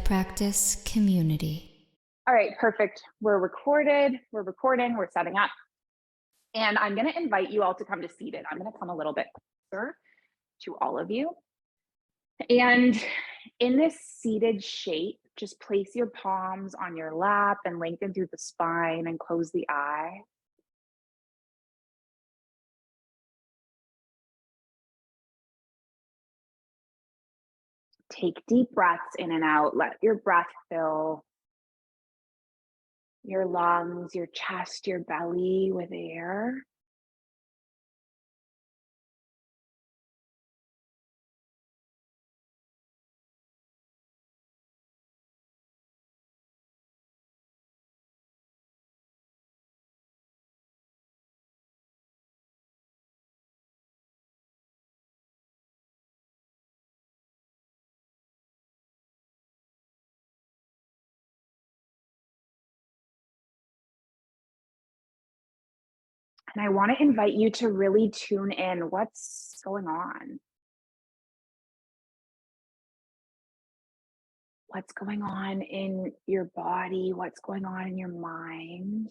practice community. All right, perfect. We're recorded, we're recording, we're setting up. And I'm going to invite you all to come to seated. I'm going to come a little bit closer to all of you. And in this seated shape, just place your palms on your lap and lengthen through the spine and close the eye. Take deep breaths in and out. Let your breath fill your lungs, your chest, your belly with air. And I want to invite you to really tune in. What's going on? What's going on in your body? What's going on in your mind?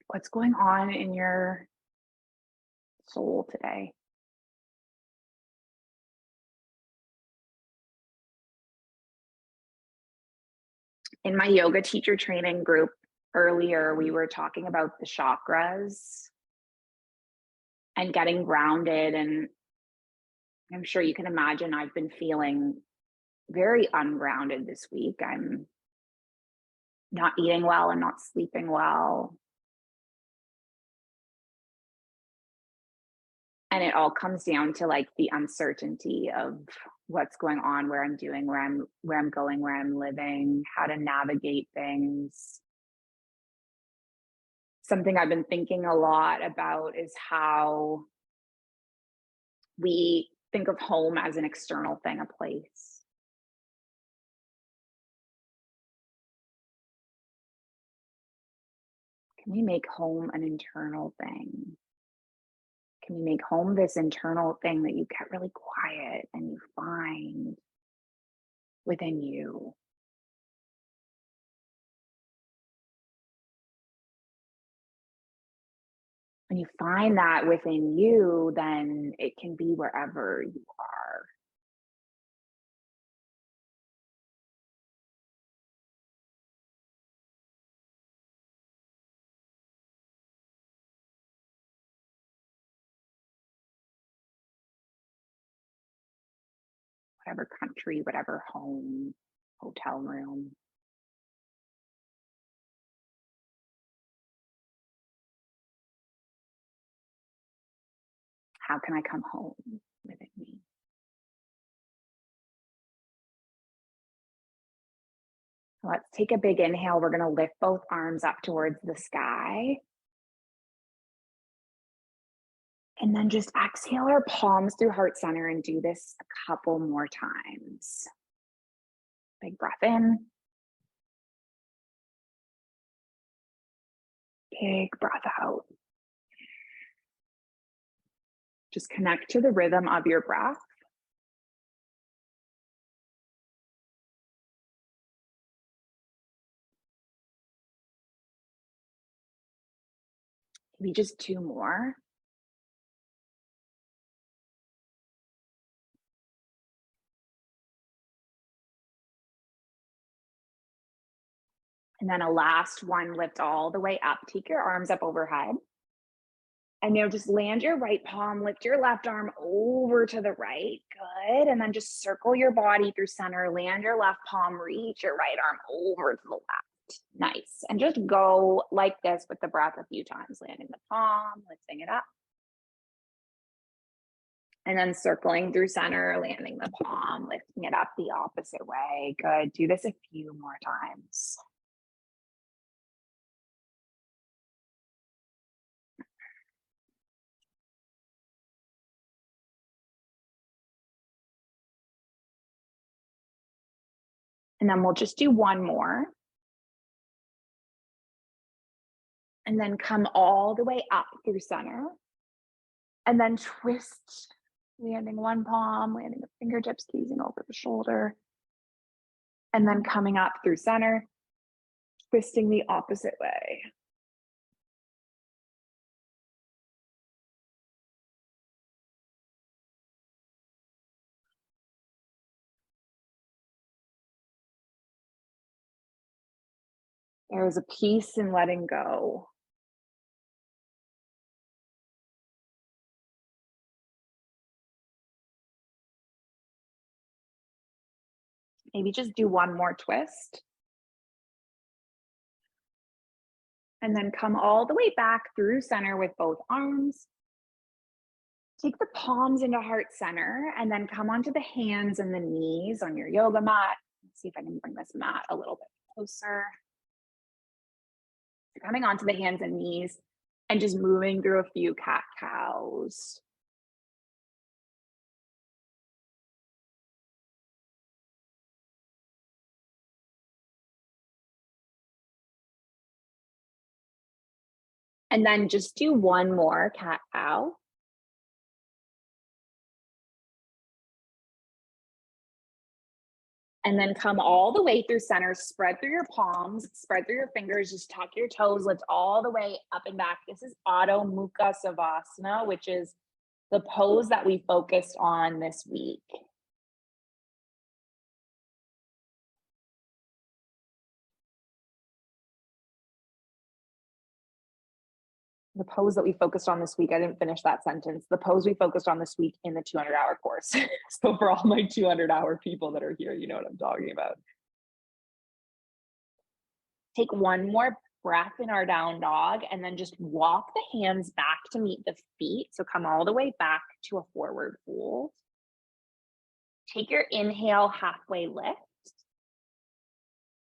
What's going on in your soul today? In my yoga teacher training group earlier, we were talking about the chakras and getting grounded. And I'm sure you can imagine I've been feeling very ungrounded this week. I'm not eating well and not sleeping well. And it all comes down to like the uncertainty of what's going on, where I'm doing, where I'm going, where I'm living, how to navigate things. Something I've been thinking a lot about is how we think of home as an external thing, a place. Can we make home an internal thing? Can we make home this internal thing that you get really quiet and you find within you? When you find that within you, then it can be wherever you are. Whatever country, whatever home, hotel room. How can I come home within me? Let's take a big inhale. We're going to lift both arms up towards the sky. And then just exhale our palms through heart center and do this a couple more times. Big breath in. Big breath out. Just connect to the rhythm of your breath. Maybe just two more. And then a last one, lift all the way up. Take your arms up overhead. And now just land your right palm, lift your left arm over to the right. Good. And then just circle your body through center, land your left palm, reach your right arm over to the left. Nice. And just go like this with the breath a few times, landing the palm, lifting it up. And then circling through center, landing the palm, lifting it up the opposite way. Good. Do this a few more times. And then we'll just do one more. And then come all the way up through center. And then twist, landing one palm, landing the fingertips, gazing over the shoulder. And then coming up through center, twisting the opposite way. There is a peace in letting go. Maybe just do one more twist. And then come all the way back through center with both arms. Take the palms into heart center and then come onto the hands and the knees on your yoga mat. Let's see if I can bring this mat a little bit closer. So coming onto the hands and knees and just moving through a few cat-cows. And then just do one more cat-cow. And then come all the way through center, spread through your palms, spread through your fingers, just tuck your toes, lift all the way up and back. This is Adho Mukha Savasana, which is the pose that we focused on this week. The pose that we focused on this week, I didn't finish that sentence. The pose we focused on this week in the 200-hour course. So for all my 200-hour people that are here, you know what I'm talking about. Take one more breath in our down dog and then just walk the hands back to meet the feet. So come all the way back to a forward fold. Take your inhale, halfway lift.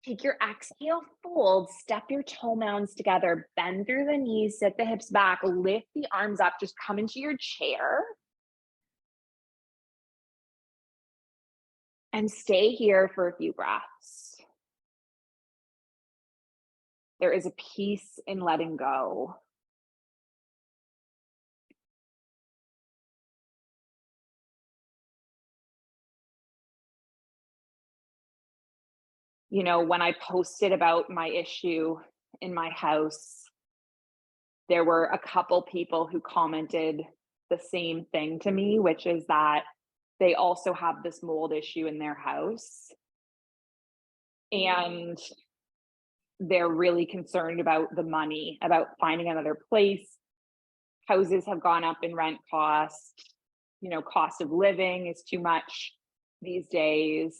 Take your exhale, fold, step your toe mounds together, bend through the knees, sit the hips back, lift the arms up, just come into your chair. And stay here for a few breaths. There is a peace in letting go. You know, when I posted about my issue in my house, there were a couple people who commented the same thing to me, which is that they also have this mold issue in their house. And they're really concerned about the money, about finding another place. Houses have gone up in rent cost. You know, cost of living is too much these days.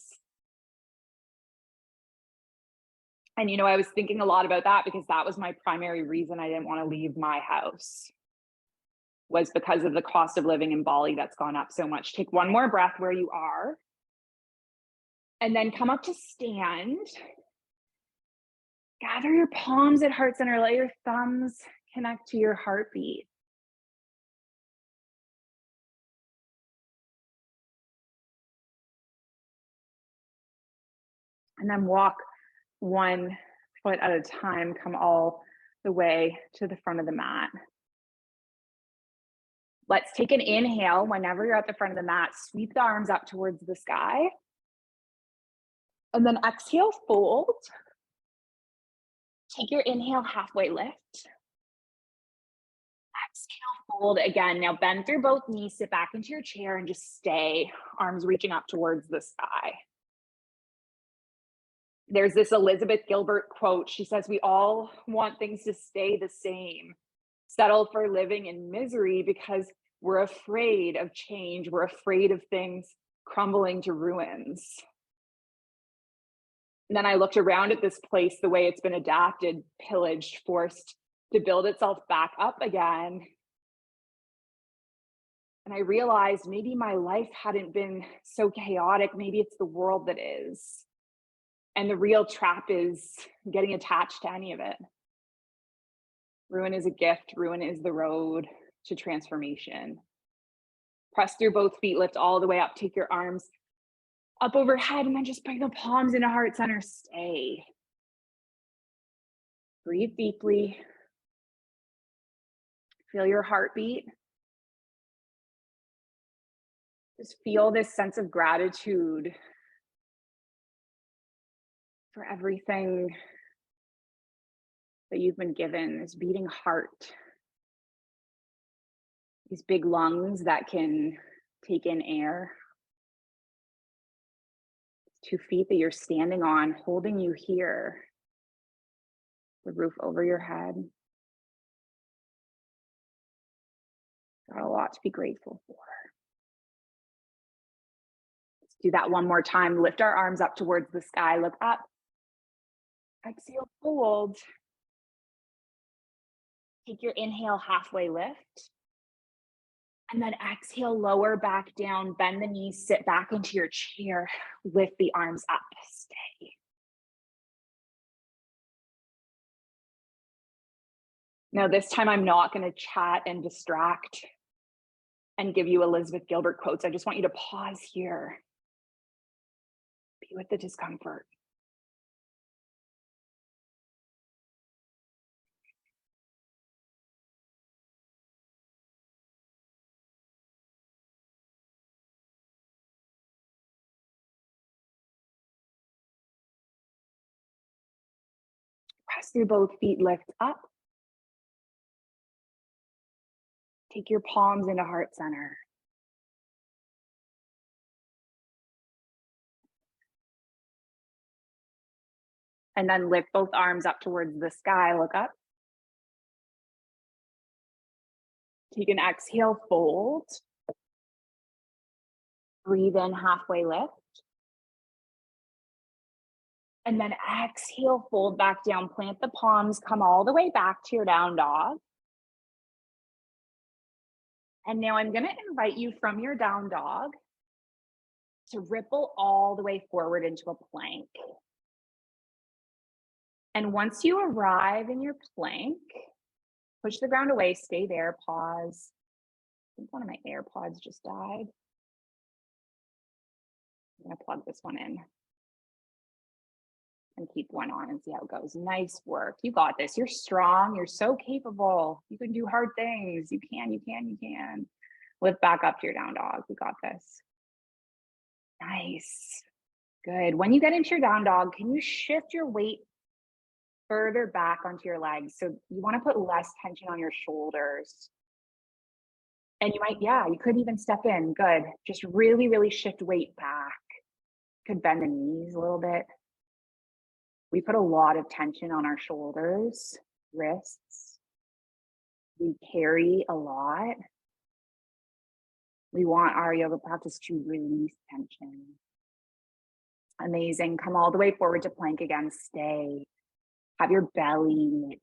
And, you know, I was thinking a lot about that because that was my primary reason I didn't want to leave my house, was because of the cost of living in Bali that's gone up so much. Take one more breath where you are. And then come up to stand. Gather your palms at heart center. Let your thumbs connect to your heartbeat. And then walk one foot at a time, come all the way to the front of the mat. Let's take an inhale. Whenever you're at the front of the mat, sweep the arms up towards the sky. And then exhale, fold. Take your inhale, halfway lift. Exhale, fold again. Now bend through both knees, sit back into your chair and just stay, arms reaching up towards the sky. There's this Elizabeth Gilbert quote. She says, "We all want things to stay the same, settle for living in misery because we're afraid of change. We're afraid of things crumbling to ruins." And then I looked around at this place, the way it's been adapted, pillaged, forced to build itself back up again. And I realized maybe my life hadn't been so chaotic. Maybe it's the world that is. And the real trap is getting attached to any of it. Ruin is a gift. Ruin is the road to transformation. Press through both feet, lift all the way up. Take your arms up overhead and then just bring the palms into heart center. Stay. Breathe deeply. Feel your heartbeat. Just feel this sense of gratitude for everything that you've been given, this beating heart, these big lungs that can take in air, 2 feet that you're standing on, holding you here, the roof over your head. Got a lot to be grateful for. Let's do that one more time. Lift our arms up towards the sky, look up. Exhale, fold. Take your inhale, halfway lift. And then exhale, lower back down, bend the knees, sit back into your chair, lift the arms up, stay. Now this time I'm not gonna chat and distract and give you Elizabeth Gilbert quotes. I just want you to pause here. Be with the discomfort. Press through both feet, lift up. Take your palms into heart center. And then lift both arms up towards the sky, look up. Take an exhale, fold. Breathe in, halfway lift. And then exhale, fold back down, plant the palms, come all the way back to your down dog. And now I'm gonna invite you from your down dog to ripple all the way forward into a plank. And once you arrive in your plank, push the ground away, stay there, pause. I think one of my AirPods just died. I'm gonna plug this one in and keep one on and see how it goes. Nice work, you got this, you're strong, you're so capable. You can do hard things, you can. Lift back up to your down dog, you got this. Nice, good. When you get into your down dog, can you shift your weight further back onto your legs? So you wanna put less tension on your shoulders. And you might, you could even step in, good. Just really, really shift weight back. Could bend the knees a little bit. We put a lot of tension on our shoulders, wrists. We carry a lot. We want our yoga practice to release tension. Amazing, come all the way forward to plank again, stay. Have your belly knit,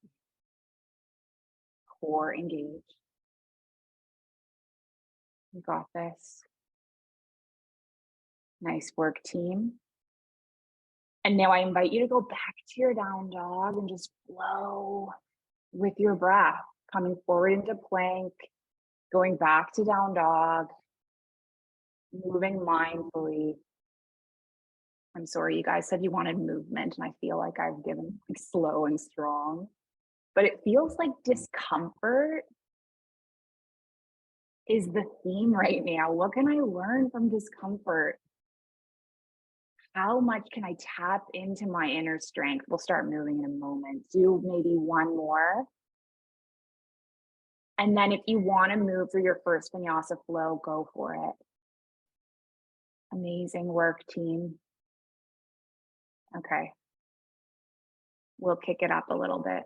core engaged. You got this. Nice work, team. And now I invite you to go back to your down dog and just flow with your breath, coming forward into plank, going back to down dog, moving mindfully. I'm sorry, you guys said you wanted movement, and I feel like I've given like slow and strong, but it feels like discomfort is the theme right now. What can I learn from discomfort? How much can I tap into my inner strength? We'll start moving in a moment. Do maybe one more. And then if you want to move through your first vinyasa flow, go for it. Amazing work, team. Okay. We'll kick it up a little bit.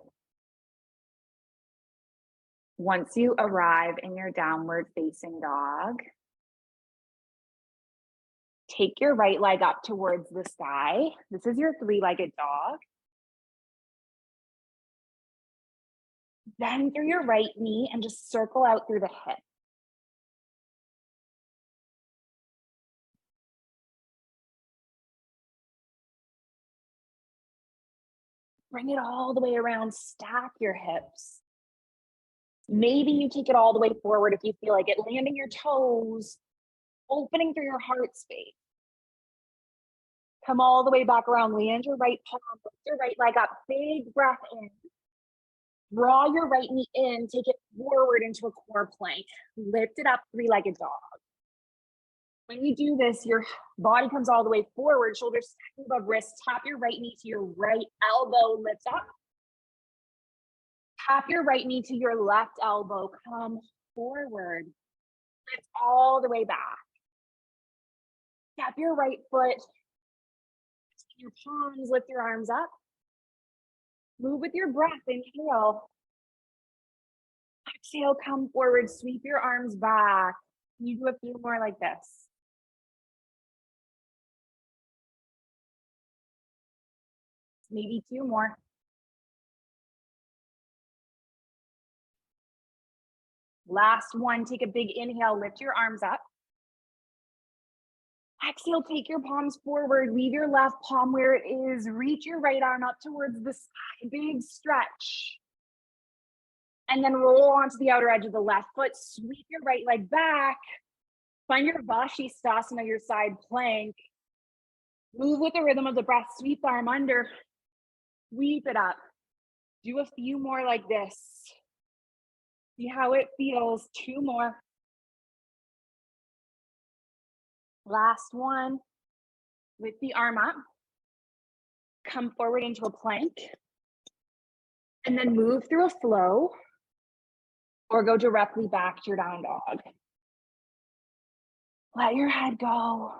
Once you arrive in your downward facing dog, take your right leg up towards the sky. This is your three-legged dog. Bend through your right knee and just circle out through the hip. Bring it all the way around, stack your hips. Maybe you take it all the way forward if you feel like it, landing your toes, opening through your heart space. Come all the way back around, land your right palm, lift your right leg up, big breath in. Draw your right knee in, take it forward into a core plank. Lift it up, three-legged dog. When you do this, your body comes all the way forward, shoulders stacked above wrists. Tap your right knee to your right elbow, lift up. Tap your right knee to your left elbow, come forward. Lift all the way back. Tap your right foot, your palms, lift your arms up. Move with your breath, inhale. Exhale, come forward, sweep your arms back. You do a few more like this. Maybe two more. Last one, take a big inhale, lift your arms up. Exhale, take your palms forward, leave your left palm where it is, reach your right arm up towards the sky, big stretch. And then roll onto the outer edge of the left foot, sweep your right leg back, find your vinyasa-style, your side plank. Move with the rhythm of the breath, sweep the arm under, sweep it up. Do a few more like this. See how it feels, two more. Last one, lift the arm up, come forward into a plank, and then move through a flow or go directly back to your down dog. Let your head go.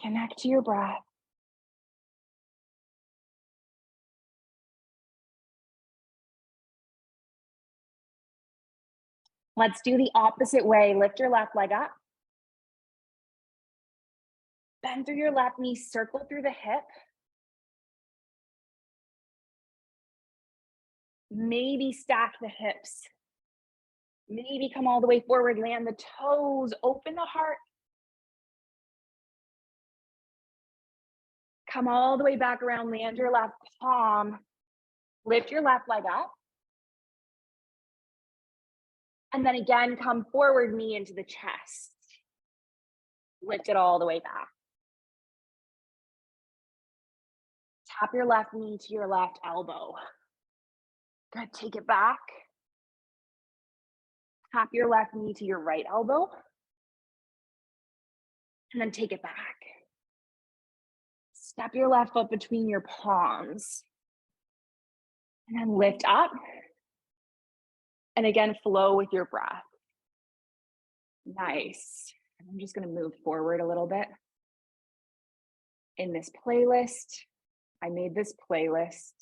Connect to your breath. Let's do the opposite way. Lift your left leg up. Bend through your left knee, circle through the hip. Maybe stack the hips. Maybe come all the way forward, land the toes, open the heart. Come all the way back around, land your left palm. Lift your left leg up. And then again, come forward, knee into the chest. Lift it all the way back. Tap your left knee to your left elbow. Good, take it back. Tap your left knee to your right elbow. And then take it back. Step your left foot between your palms. And then lift up. And again, flow with your breath. Nice. I'm just going to move forward a little bit. In this playlist, I made this playlist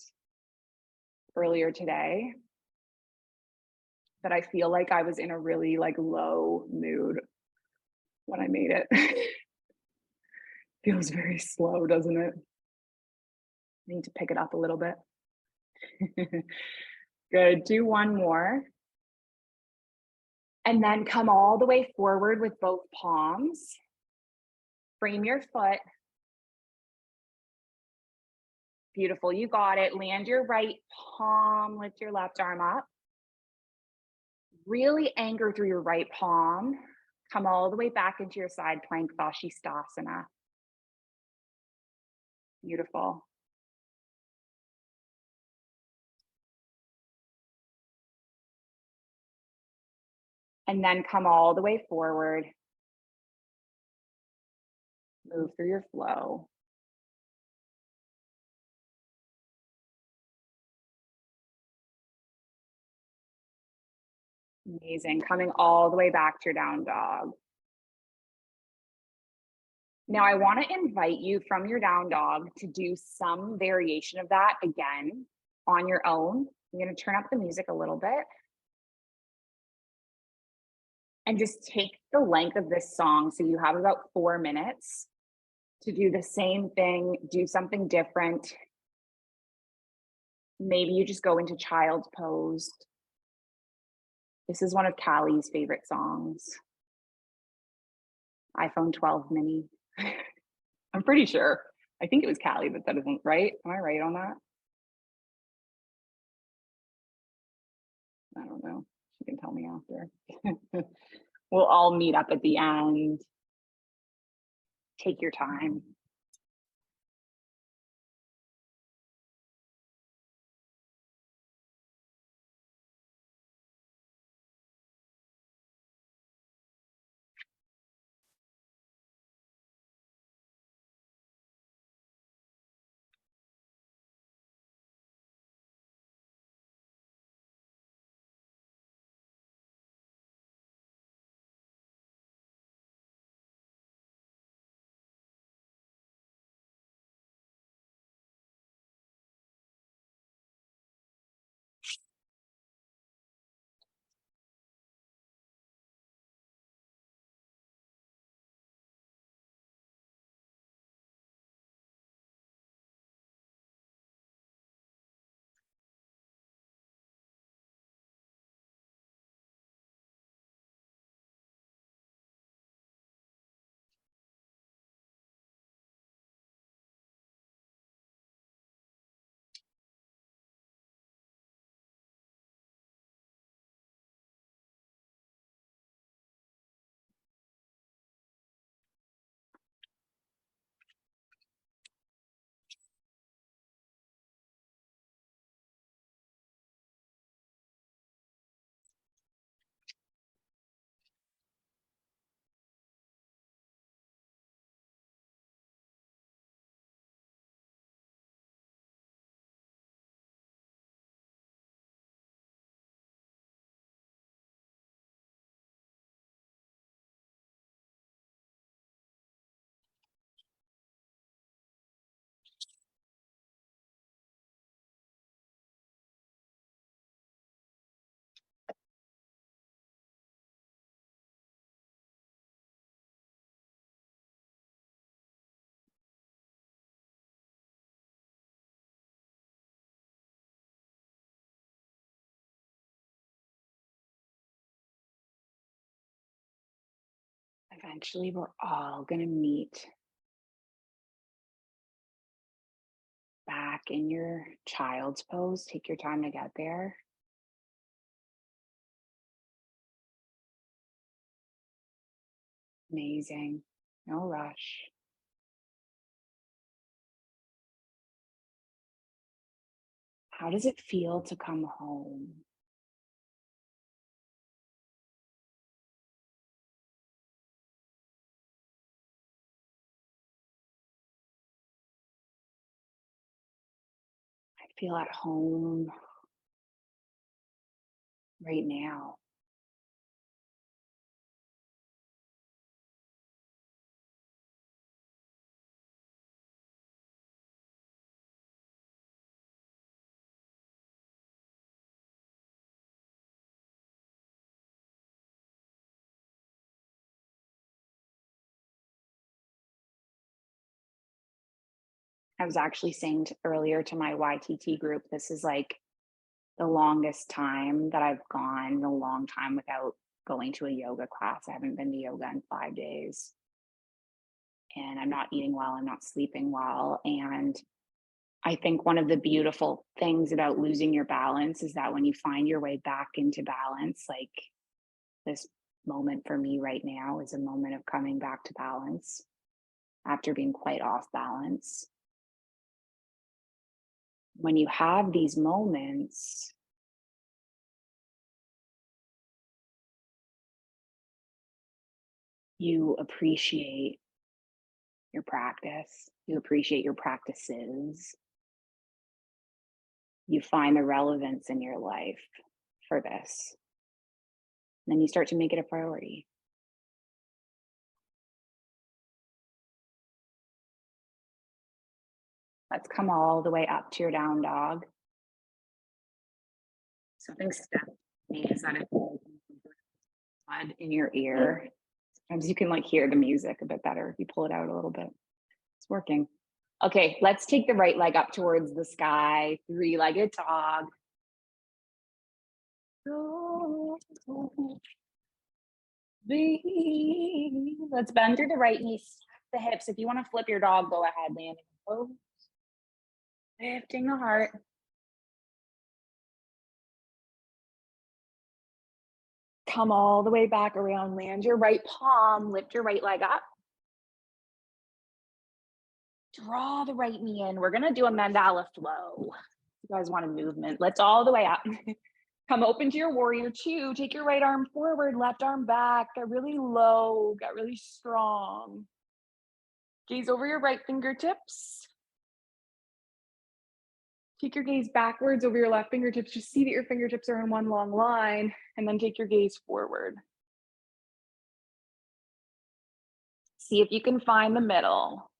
earlier today, but I feel like I was in a really low mood when I made it. Feels very slow, doesn't it? I need to pick it up a little bit. Good, do one more. And then come all the way forward with both palms. Frame your foot. Beautiful, you got it. Land your right palm, lift your left arm up. Really anchor through your right palm. Come all the way back into your side plank, vinyasa-style. Beautiful. And then come all the way forward. Move through your flow. Amazing, coming all the way back to your down dog. Now I want to invite you from your down dog to do some variation of that again on your own. I'm going to turn up the music a little bit. And just take the length of this song. So you have about 4 minutes to do the same thing, do something different. Maybe you just go into child's pose. This is one of Callie's favorite songs. iPhone 12 mini. I'm pretty sure. I think it was Callie that said it, right? Am I right on that? I don't know. She can tell me after. We'll all meet up at the end. Take your time. Eventually, we're all going to meet back in your child's pose. Take your time to get there. Amazing. No rush. How does it feel to come home? I feel at home right now. I was actually saying earlier to my YTT group, this is like the longest time that I've gone a long time without going to a yoga class. I haven't been to yoga in 5 days. And I'm not eating well, I'm not sleeping well. And I think one of the beautiful things about losing your balance is that when you find your way back into balance, like this moment for me right now is a moment of coming back to balance after being quite off balance. When you have these moments, you appreciate your practice, you appreciate your practices, you find the relevance in your life for this. Then you start to make it a priority. Let's come all the way up to your down dog. Something stuck me is that it blood in your ear. Sometimes you can like hear the music a bit better if you pull it out a little bit. It's working. Okay, let's take the right leg up towards the sky, three-legged dog. Let's bend through the right knee, the hips. If you want to flip your dog, go ahead, landing pose. Lifting the heart. Come all the way back around, land your right palm, lift your right leg up. Draw the right knee in. We're gonna do a mandala flow. You guys want a movement? Let's all the way up. Come open to your warrior two. Take your right arm forward, left arm back. Get really low, get really strong. Gaze over your right fingertips. Take your gaze backwards over your left fingertips. Just see that your fingertips are in one long line, and then take your gaze forward. See if you can find the middle.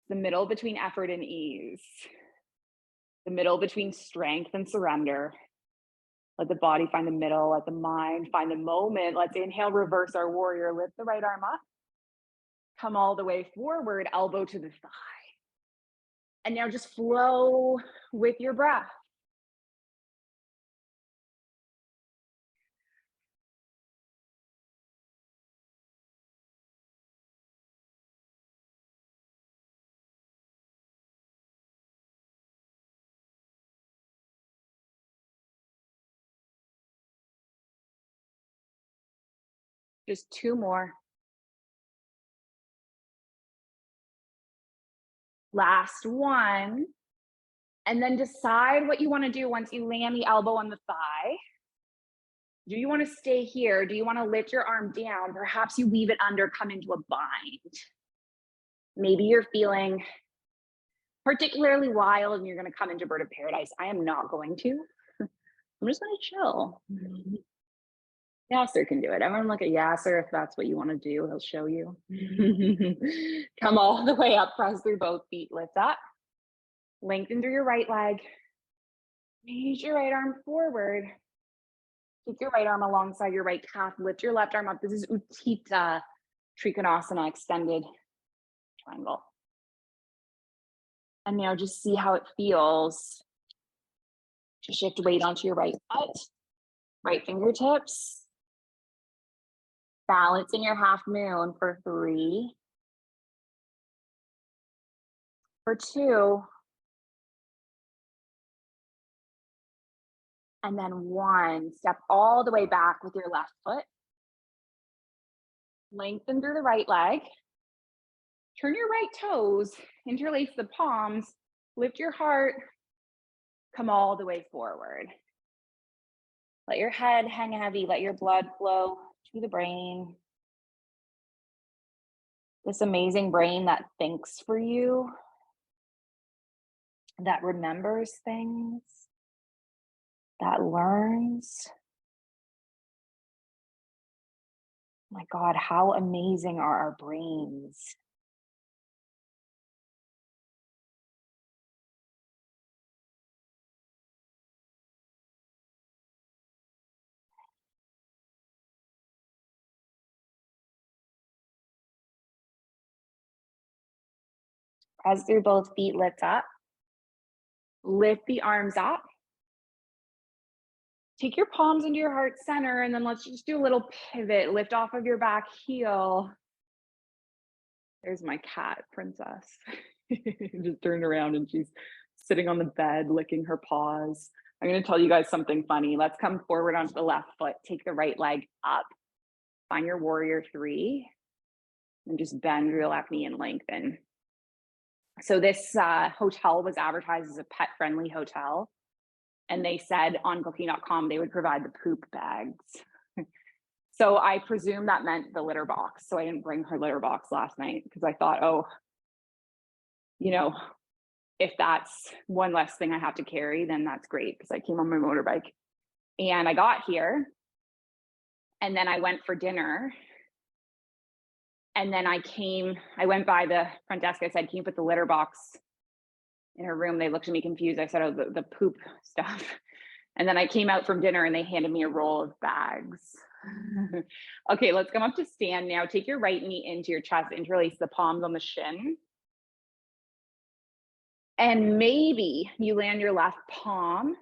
The middle between effort and ease. The middle between strength and surrender. Let the body find the middle, let the mind find the moment. Let's inhale, reverse our warrior. Lift the right arm up. Come all the way forward, elbow to the thigh. And now just flow with your breath. Just two more. Last one. And then decide what you want to do once you land the elbow on the thigh. Do you want to stay here? Do you want to lift your arm down? Perhaps you leave it under, come into a bind. Maybe you're feeling particularly wild and you're going to come into bird of paradise. I am not going to. I'm just going to chill. Yasser can do it. Everyone look at Yasser if that's what you want to do. He'll show you. Come all the way up, press through both feet, lift up. Lengthen through your right leg. Raise your right arm forward. Take your right arm alongside your right calf. Lift your left arm up. This is Utthita Trikonasana, extended triangle. And now just see how it feels to shift weight onto your right foot, right fingertips. Balance in your half moon for 3, for 2, and then 1. Step all the way back with your left foot. Lengthen through the right leg. Turn your right toes, interlace the palms, lift your heart, come all the way forward. Let your head hang heavy, let your blood flow to the brain. This amazing brain that thinks for you, that remembers things, that learns. My God, how amazing are our brains? Press through both feet, lift up. Lift the arms up. Take your palms into your heart center, and then let's just do a little pivot. Lift off of your back heel. There's my cat, Princess. Just turned around and she's sitting on the bed, licking her paws. I'm going to tell you guys something funny. Let's come forward onto the left foot. Take the right leg up. Find your warrior 3. And just bend your left knee and lengthen. So this hotel was advertised as a pet-friendly hotel. And they said on booking.com they would provide the poop bags. So I presume that meant the litter box. So I didn't bring her litter box last night because I thought, oh, you know, if that's one less thing I have to carry, then that's great, because I came on my motorbike. And I got here and then I went for dinner. And then I went by the front desk. I said, can you put the litter box in her room? They looked at me confused. I said, oh, the poop stuff. And then I came out from dinner and they handed me a roll of bags. Okay, let's come up to stand now. Take your right knee into your chest, interlace the palms on the shin. And maybe you land your left palm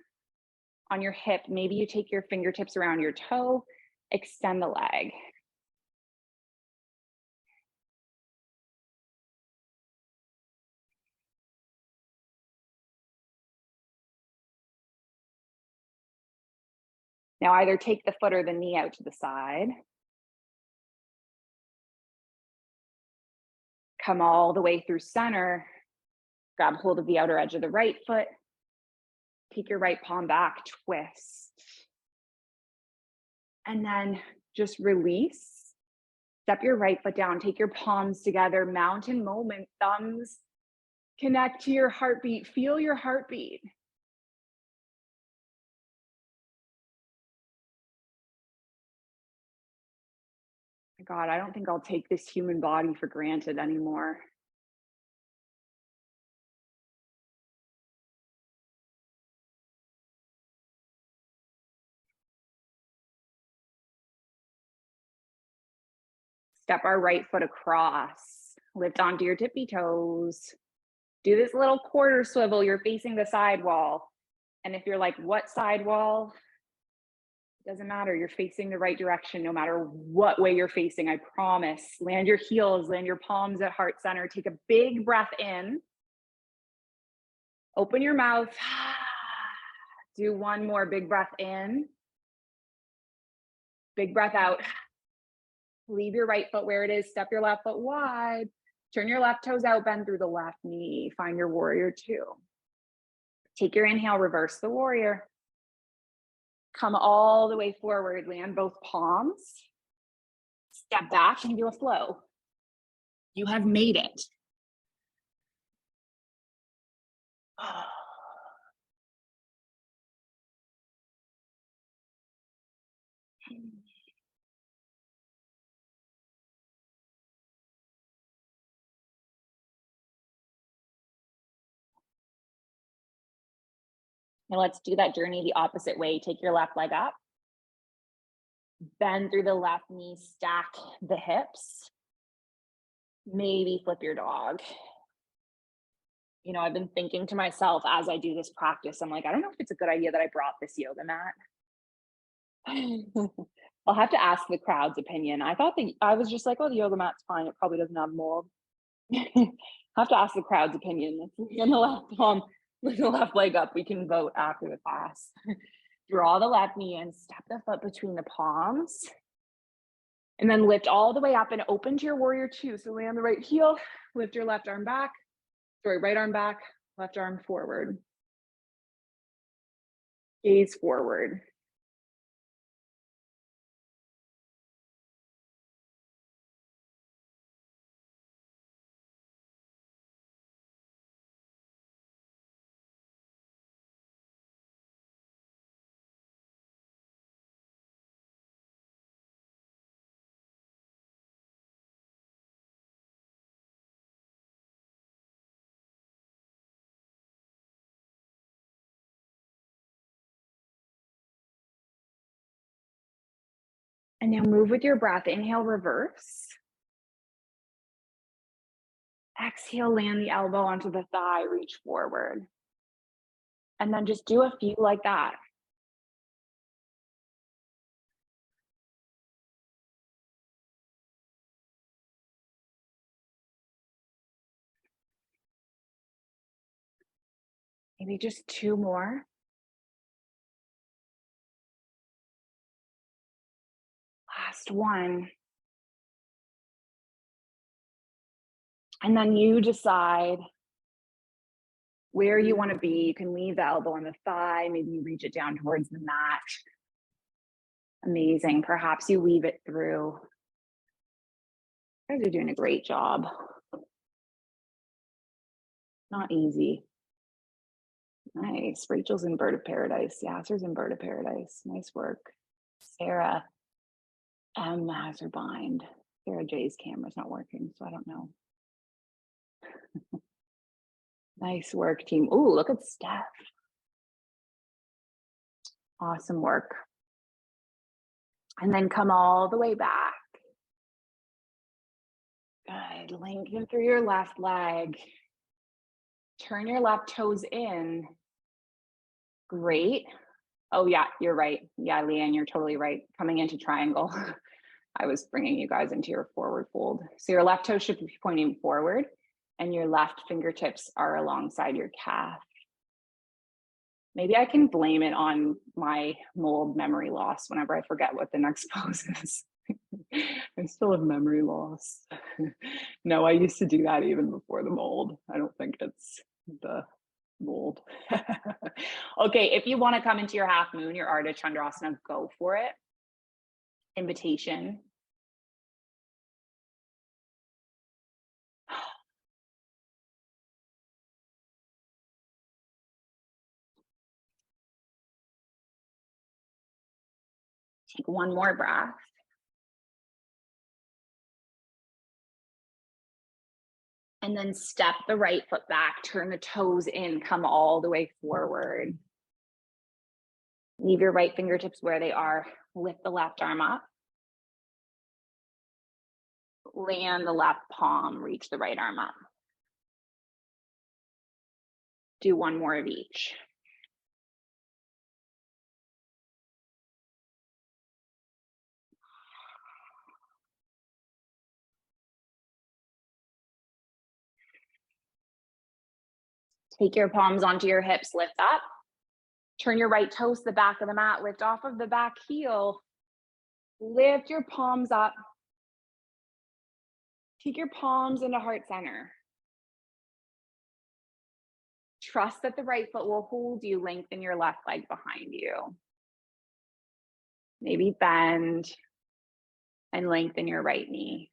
on your hip. Maybe you take your fingertips around your toe, extend the leg. Now either take the foot or the knee out to the side. Come all the way through center. Grab hold of the outer edge of the right foot. Take your right palm back, twist. And then just release. Step your right foot down, take your palms together, mountain moment, thumbs connect to your heartbeat, feel your heartbeat. God, I don't think I'll take this human body for granted anymore. Step our right foot across, lift onto your tippy toes. Do this little quarter swivel, you're facing the side wall. And if you're like, what side wall? It doesn't matter, you're facing the right direction no matter what way you're facing, I promise. Land your heels, land your palms at heart center. Take a big breath in. Open your mouth. Do one more big breath in. Big breath out. Leave your right foot where it is. Step your left foot wide. Turn your left toes out, bend through the left knee. Find your warrior 2. Take your inhale, reverse the warrior. Come all the way forward, land both palms. Step back and do a flow. You have made it. Now let's do that journey the opposite way. Take your left leg up. Bend through the left knee, stack the hips. Maybe flip your dog. You know, I've been thinking to myself as I do this practice, I'm like, I don't know if it's a good idea that I brought this yoga mat. I'll have to ask the crowd's opinion. I was just like, oh, the yoga mat's fine. It probably doesn't have mold. I'll have to ask the crowd's opinion. On the left palm, with the left leg up, we can vote after the class. Draw the left knee in, step the foot between the palms, and then lift all the way up and open to your warrior two. So lay on the right heel, lift your left arm back, right arm back, left arm forward. Gaze forward. And now move with your breath. Inhale, reverse. Exhale, land the elbow onto the thigh, reach forward. And then just do a few like that. Maybe just two more. Last one. And then you decide where you want to be. You can leave the elbow on the thigh. Maybe you reach it down towards the mat. Amazing. Perhaps you weave it through. You guys are doing a great job. Not easy. Nice. Rachel's in Bird of Paradise. Yasser's in Bird of Paradise. Nice work. Sarah M has her bind. Sarah J's camera's not working, so I don't know. Nice work, team. Ooh, look at Steph. Awesome work. And then come all the way back. Good. Lengthen through your left leg. Turn your left toes in. Great. Oh, yeah, you're right. Yeah, Leanne, you're totally right. Coming into triangle. I was bringing you guys into your forward fold. So your left toe should be pointing forward and your left fingertips are alongside your calf. Maybe I can blame it on my mold memory loss whenever I forget what the next pose is. I still have memory loss. No, I used to do that even before the mold. I don't think it's the mold. Okay, if you want to come into your half moon, your Ardha Chandrasana, go for it. Invitation. Take one more breath. And then step the right foot back, turn the toes in, come all the way forward. Leave your right fingertips where they are. Lift the left arm up. Land the left palm, reach the right arm up. Do one more of each. Take your palms onto your hips, lift up. Turn your right toes to the back of the mat, lift off of the back heel. Lift your palms up. Take your palms into heart center. Trust that the right foot will hold you. Lengthen your left leg behind you. Maybe bend and lengthen your right knee.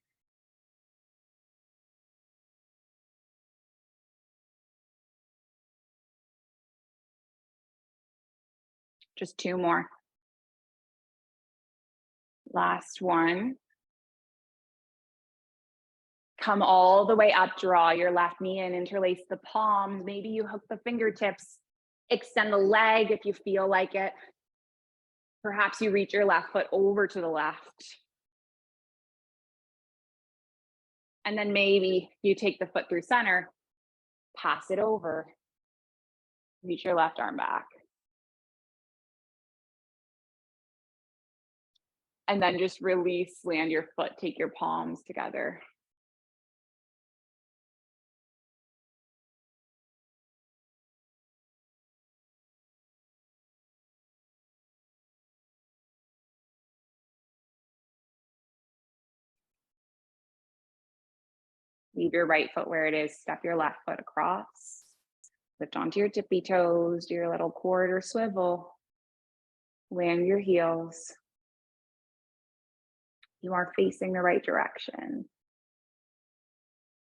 Just two more. Last one. Come all the way up, draw your left knee in, interlace the palms. Maybe you hook the fingertips, extend the leg if you feel like it. Perhaps you reach your left foot over to the left. And then maybe you take the foot through center, pass it over, reach your left arm back. And then just release, land your foot, take your palms together. Leave your right foot where it is, step your left foot across. Lift onto your tippy toes, do your little quarter swivel. Land your heels. You are facing the right direction.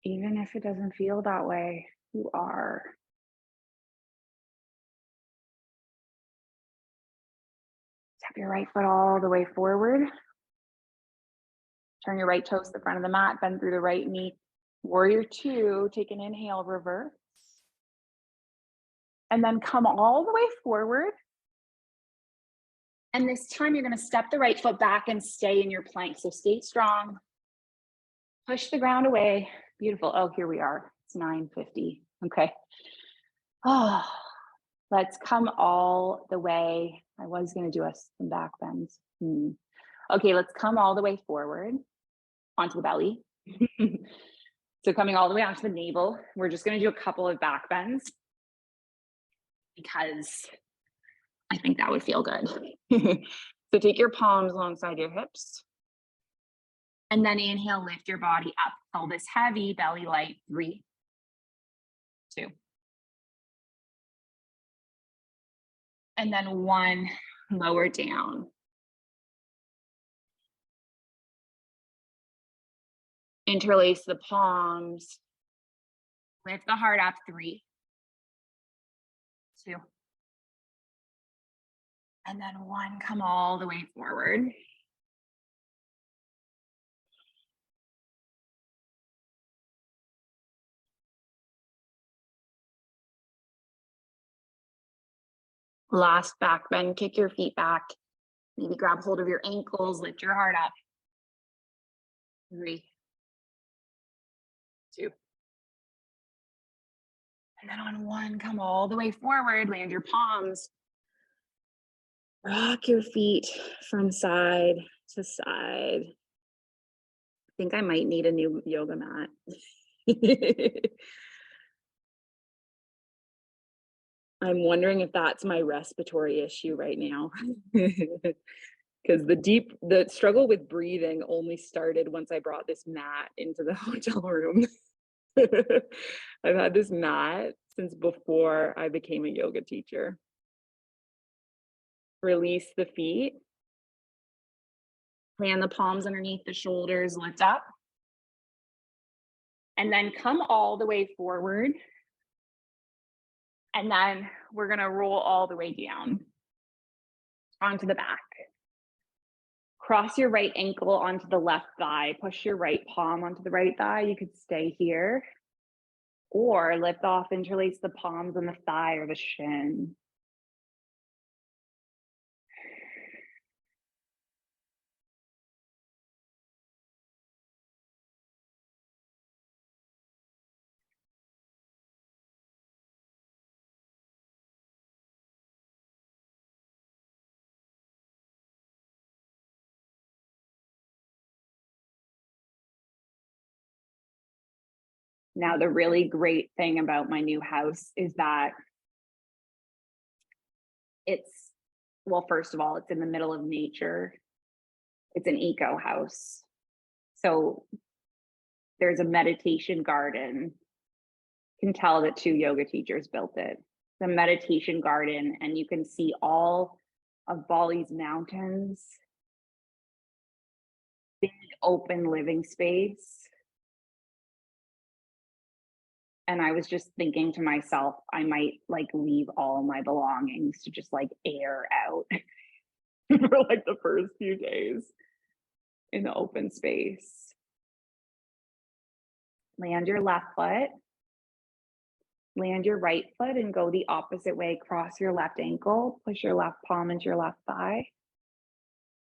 Even if it doesn't feel that way, you are. Step your right foot all the way forward. Turn your right toes to the front of the mat, bend through the right knee. Warrior two, take an inhale, reverse. And then come all the way forward. And this time you're gonna step the right foot back and stay in your plank. So stay strong. Push the ground away. Beautiful. Oh, here we are. It's 9:50. Okay. Oh, let's come all the way. I was gonna do some back bends. Okay, let's come all the way forward onto the belly. So coming all the way onto the navel, we're just gonna do a couple of back bends because I think that would feel good. So take your palms alongside your hips. And then inhale, lift your body up. Pelvis heavy, belly light. 3, 2. And then 1, lower down. Interlace the palms. Lift the heart up. 3, 2. And then 1, come all the way forward. Last back bend, kick your feet back. Maybe grab hold of your ankles, lift your heart up. 3, 2. And then on 1, come all the way forward, land your palms. Rock your feet from side to side. I think I might need a new yoga mat. I'm wondering if that's my respiratory issue right now. Because the struggle with breathing only started once I brought this mat into the hotel room. I've had this mat since before I became a yoga teacher. Release the feet. Plant the palms underneath the shoulders, lift up. And then come all the way forward. And then we're gonna roll all the way down onto the back. Cross your right ankle onto the left thigh. Push your right palm onto the right thigh. You could stay here. Or lift off, interlace the palms on the thigh or the shin. Now, the really great thing about my new house is that well, first of all, it's in the middle of nature. It's an eco house. So there's a meditation garden. You can tell that 2 yoga teachers built it. The meditation garden, and you can see all of Bali's mountains. Big open living space. And I was just thinking to myself, I might like leave all my belongings to just like air out for like the first few days in the open space. Land your left foot. Land your right foot and go the opposite way. Cross your left ankle, push your left palm into your left thigh.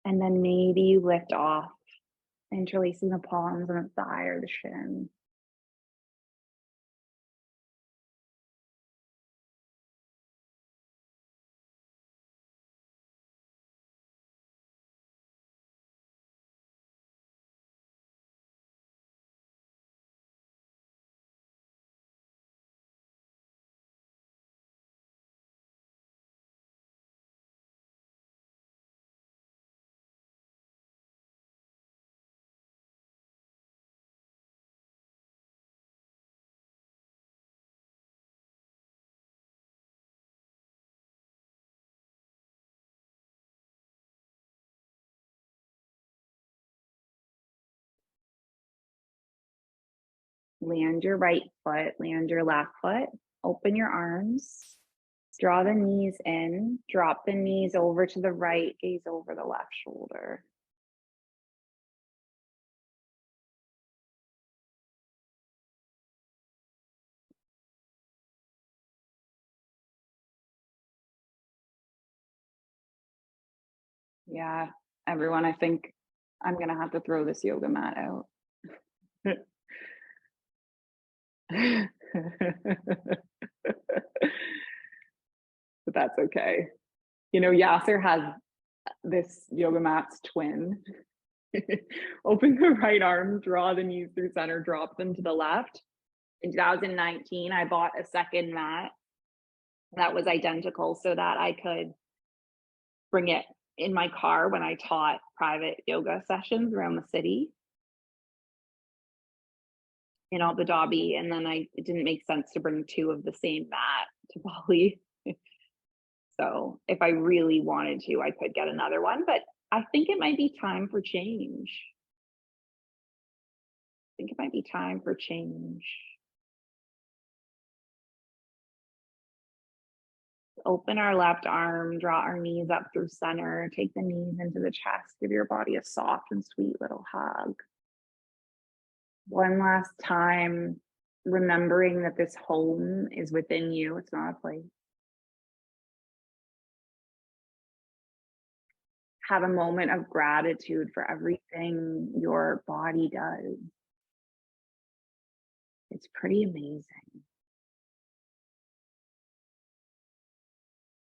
And then maybe you lift off, interlacing the palms on the thigh or the shin. Land your right foot, land your left foot, open your arms, draw the knees in, drop the knees over to the right, gaze over the left shoulder. Yeah, everyone, I think I'm going to have to throw this yoga mat out. But that's okay. You know, Yasser has this yoga mat's twin. Open the right arm, draw the knees through center, drop them to the left. In 2019, I bought a second mat that was identical so that I could bring it in my car when I taught private yoga sessions around the city in Abu Dhabi. And then it didn't make sense to bring two of the same mat to Bali. So if I really wanted to, I could get another one, but I think it might be time for change. I think it might be time for change. Open our left arm, draw our knees up through center, take the knees into the chest, give your body a soft and sweet little hug. One last time, remembering that this home is within you, it's not a place. Have a moment of gratitude for everything your body does. It's pretty amazing.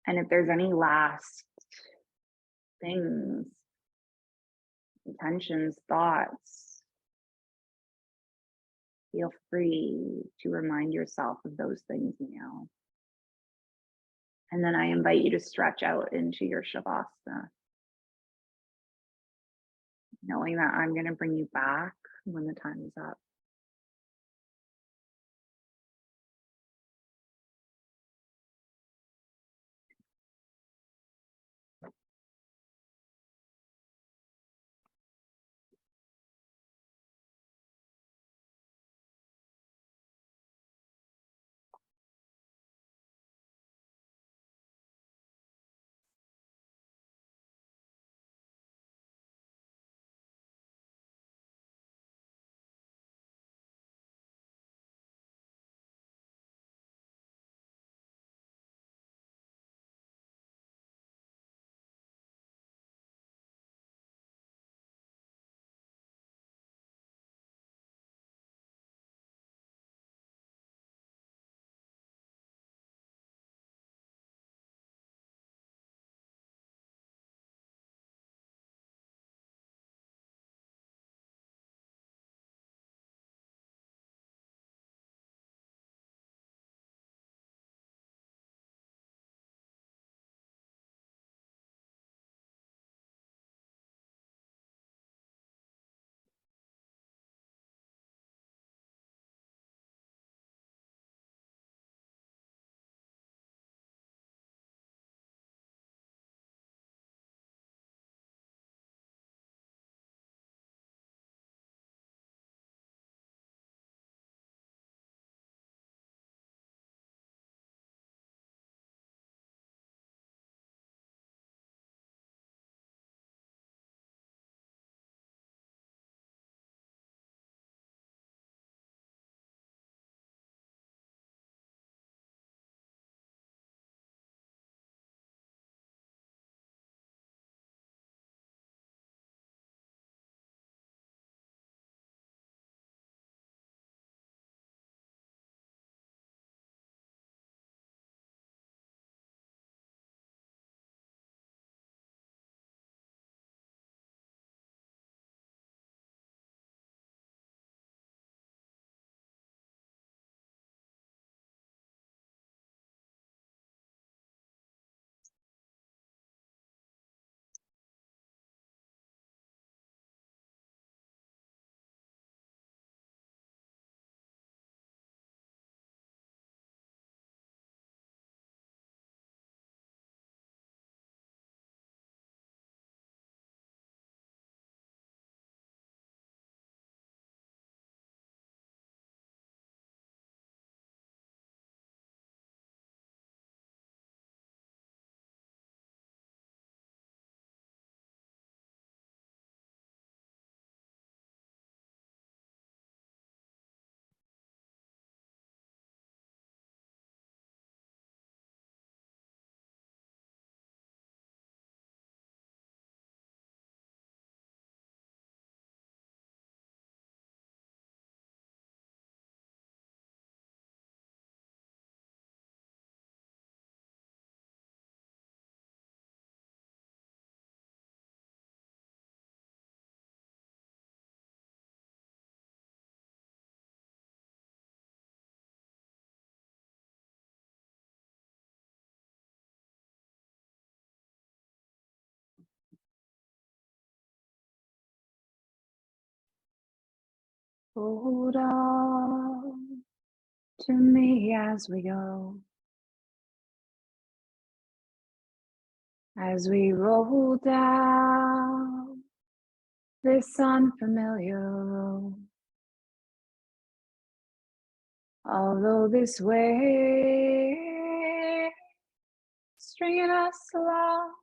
And if there's any last things, intentions, thoughts, feel free to remind yourself of those things now. And then I invite you to stretch out into your Shavasana, knowing that I'm going to bring you back when the time is up. Hold on to me as we go, as we roll down this unfamiliar road. Although this way stringing us along,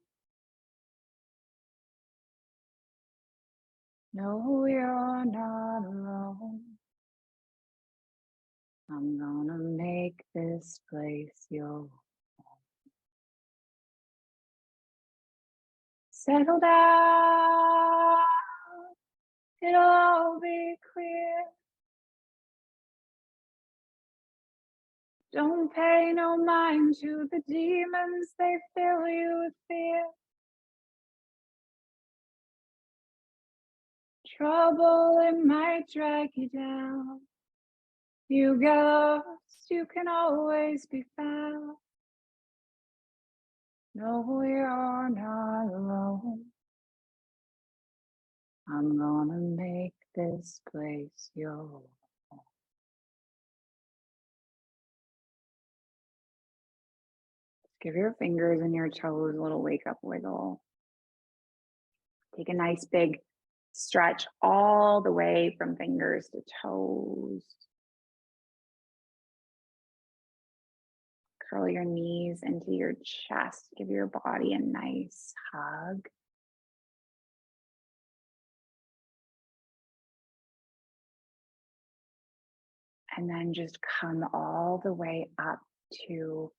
no, you're not alone. I'm gonna make this place your home. Settle down, it'll all be clear. Don't pay no mind to the demons, they fill you with fear. Trouble, it might drag you down. You get lost, you can always be found. No, you're not alone. I'm gonna make this place your home. Give your fingers and your toes a little wake up wiggle. Take a nice big stretch all the way from fingers to toes. Curl your knees into your chest. Give your body a nice hug. And then just come all the way up to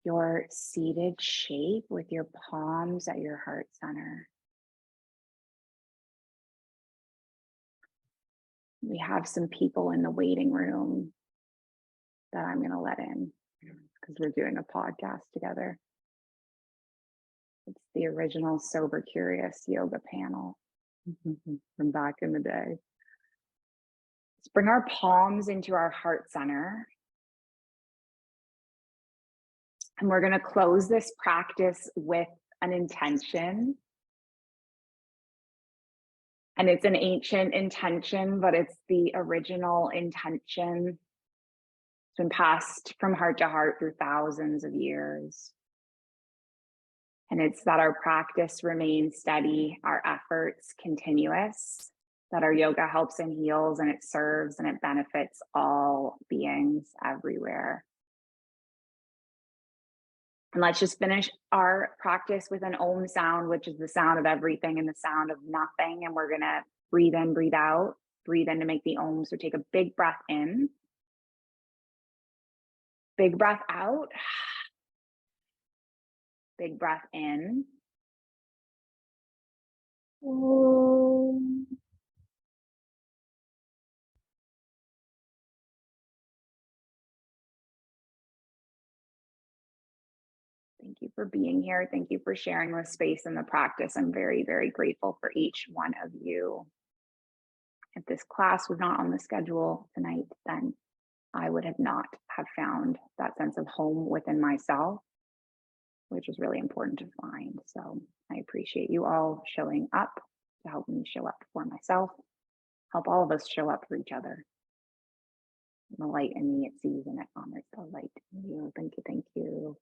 your seated shape with your palms at your heart center. We have some people in the waiting room that I'm going to let in because we're doing a podcast together. It's the original Sober Curious yoga panel from back in the day. Let's bring our palms into our heart center. And we're going to close this practice with an intention. And it's an ancient intention, but it's the original intention. It's been passed from heart to heart through thousands of years. And it's that our practice remains steady, our efforts continuous, that our yoga helps and heals, and it serves and it benefits all beings everywhere. And let's just finish our practice with an Om sound, which is the sound of everything and the sound of nothing. And we're going to breathe in, breathe out, breathe in to make the Om. So take a big breath in, big breath out, big breath in. Om. Thank you for being here. Thank you for sharing this space and the practice. I'm very, very grateful for each one of you. If this class was not on the schedule tonight, then I would not have found that sense of home within myself, which is really important to find. So I appreciate you all showing up to help me show up for myself, help all of us show up for each other. The light in me, it sees and it honors the light in you. Thank you, thank you.